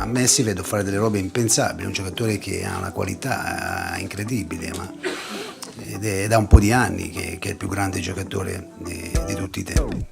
a Messi vedo fare delle robe impensabili, un giocatore che ha una qualità incredibile, ed è da un po' di anni che è il più grande giocatore di tutti i tempi.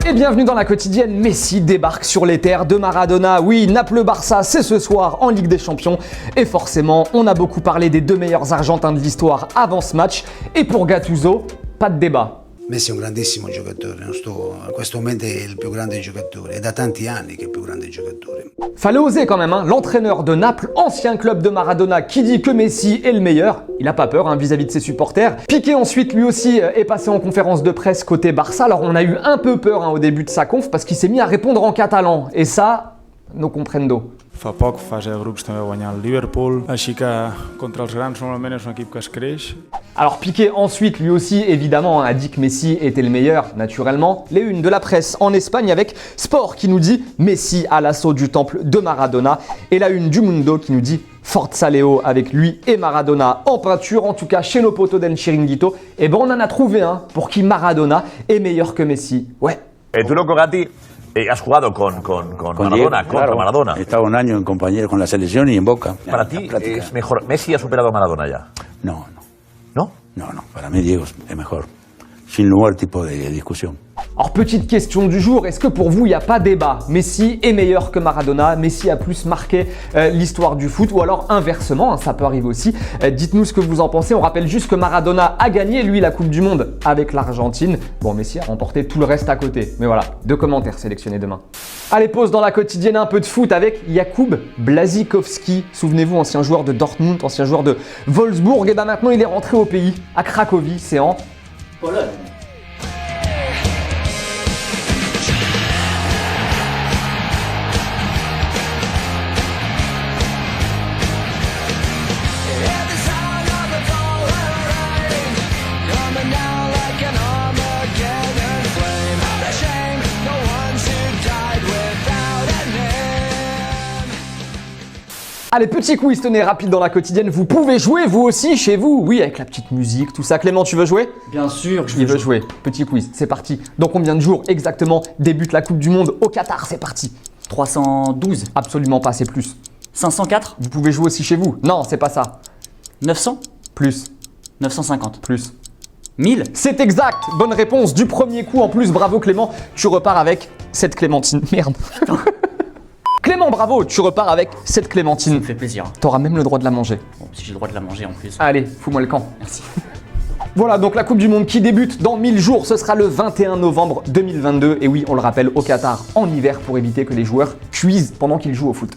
Et bienvenue dans la quotidienne. Messi débarque sur les terres de Maradona. Oui, Naples-Barça, c'est ce soir en Ligue des Champions. Et forcément, on a beaucoup parlé des deux meilleurs Argentins de l'histoire avant ce match. Et pour Gattuso, pas de débat. Messi è un grandissimo giocatore, in questo momento è il più grande giocatore, è da tanti anni che è il più grande giocatore. Fallait oser quand même, hein. L'entraîneur de Naples, ancien club de Maradona, qui dit que Messi est le meilleur. Il n'a pas peur vis-à-vis de ses supporters. Piqué ensuite, lui aussi, est passé en conférence de presse côté Barça. Alors on a eu un peu peur au début de sa conf parce qu'il s'est mis à répondre en catalan. Et ça, no comprendo. Fa poc, fase de grups també va guanyar el Liverpool, així que contra els grans normalment és un equip que es creix. Alors Piqué ensuite, lui aussi, évidemment, a dit que Messi était le meilleur, naturellement. Les unes de la presse en Espagne avec Sport qui nous dit Messi à l'assaut du temple de Maradona. Et la une du Mundo qui nous dit Forza Leo avec lui et Maradona en peinture. En tout cas, chez nos potos d'El Chiringuito, et ben on en a trouvé un pour qui Maradona est meilleur que Messi. Ouais. Tú, loco, Gatti, has jugado con Maradona, Diego, contra claro. Maradona. He estado un año en compañero con la selección y en Boca. Para ti es mejor. Messi ha superado a Maradona ya. No, ¿No? para mí Diego es mejor. Sin lugar tipo de discusión. Alors petite question du jour, est-ce que pour vous il n'y a pas débat? Messi est meilleur que Maradona, Messi a plus marqué l'histoire du foot, ou alors inversement, hein, ça peut arriver aussi. Dites-nous ce que vous en pensez. On rappelle juste que Maradona a gagné lui la Coupe du Monde avec l'Argentine. Bon, Messi a remporté tout le reste à côté. Mais voilà, 2 commentaires sélectionnés demain. Allez, pause dans la quotidienne, un peu de foot avec Jakub Błaszczykowski. Souvenez-vous, ancien joueur de Dortmund, ancien joueur de Wolfsburg. Et ben maintenant il est rentré au pays, à Cracovie, c'est en Pologne. Allez, petit quiz, tenez, rapide dans la quotidienne. Vous pouvez jouer vous aussi chez vous. Oui, avec la petite musique, tout ça. Clément, tu veux jouer? Bien sûr, Il veut jouer. Petit quiz, c'est parti. Dans combien de jours exactement débute la Coupe du Monde au Qatar? C'est parti. 312. Absolument pas, c'est plus. 504. Vous pouvez jouer aussi chez vous. Non, c'est pas ça. 900. Plus. 950. Plus. 1000. C'est exact. Bonne réponse du premier coup. En plus, bravo Clément. Tu repars avec cette clémentine. Merde. Clément, bravo. Tu repars avec cette Ça clémentine. me fait plaisir. T'auras même le droit de la manger. Bon, si j'ai le droit de la manger en plus. Allez, fous-moi le camp. Merci. Voilà, donc la Coupe du Monde qui débute dans 1000 jours, ce sera le 21 novembre 2022. Et oui, on le rappelle, au Qatar, en hiver, pour éviter que les joueurs cuisent pendant qu'ils jouent au foot.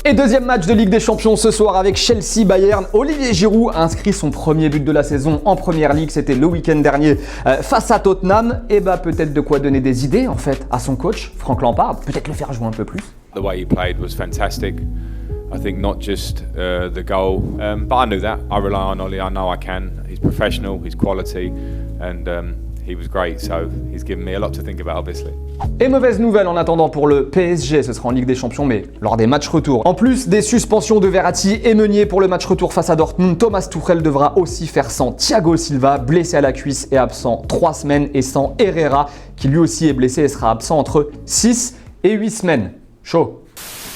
Et deuxième match de Ligue des Champions ce soir avec Chelsea-Bayern. Olivier Giroud a inscrit son premier but de la saison en Première Ligue. C'était le week-end dernier face à Tottenham. Et bah peut-être de quoi donner des idées en fait à son coach, Frank Lampard. Peut-être le faire jouer un peu plus. The way he played was fantastic. I think not just the goal, but I knew that. I rely on Ollie. I know I can. He's professional. He's quality, and he was great. So he's given me a lot to think about, obviously. Et mauvaise nouvelle en attendant pour le PSG, ce sera en Ligue des Champions, mais lors des matchs retour. En plus des suspensions de Verratti et Meunier pour le match retour face à Dortmund, Thomas Tuchel devra aussi faire sans Thiago Silva, blessé à la cuisse et absent 3 semaines, et sans Herrera, qui lui aussi est blessé et sera absent entre 6 et 8 semaines. Chaud.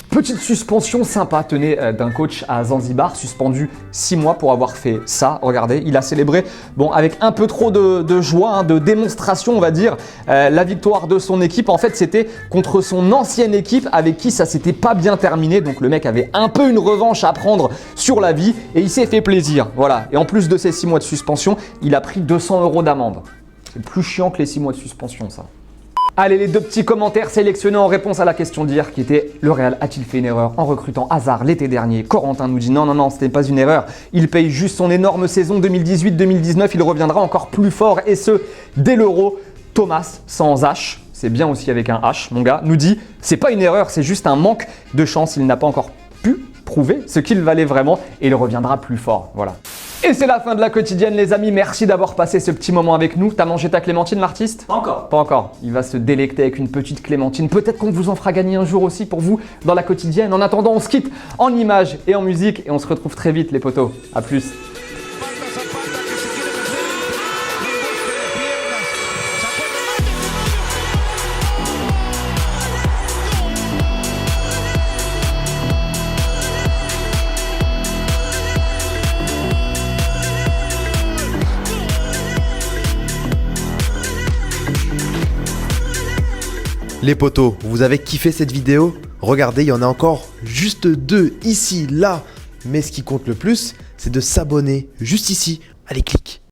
Petite suspension sympa, tenez, d'un coach à Zanzibar, suspendu 6 mois pour avoir fait ça. Regardez, il a célébré, bon, avec un peu trop de joie, hein, de démonstration, on va dire, la victoire de son équipe. En fait, c'était contre son ancienne équipe avec qui ça s'était pas bien terminé. Donc le mec avait un peu une revanche à prendre sur la vie et il s'est fait plaisir. Voilà. Et en plus de ces 6 mois de suspension, il a pris 200 € d'amende. C'est plus chiant que les 6 mois de suspension, ça. Allez, les 2 petits commentaires sélectionnés en réponse à la question d'hier qui était: le Real a-t-il fait une erreur en recrutant Hazard l'été dernier? Corentin nous dit non, ce n'est pas une erreur. Il paye juste son énorme saison 2018-2019. Il reviendra encore plus fort et ce, dès l'Euro. Thomas, sans H, c'est bien aussi avec un H, mon gars, nous dit: c'est pas une erreur, c'est juste un manque de chance. Il n'a pas encore pu prouver ce qu'il valait vraiment et il reviendra plus fort. Voilà. Et c'est la fin de la quotidienne, les amis. Merci d'avoir passé ce petit moment avec nous. T'as mangé ta clémentine, l'artiste? Pas encore. Pas encore. Il va se délecter avec une petite clémentine. Peut-être qu'on vous en fera gagner un jour aussi pour vous dans la quotidienne. En attendant, on se quitte en images et en musique et on se retrouve très vite, les potos. À plus. Les potos, vous avez kiffé cette vidéo? Regardez, il y en a encore juste 2 ici, là. Mais ce qui compte le plus, c'est de s'abonner juste ici. Allez, clique.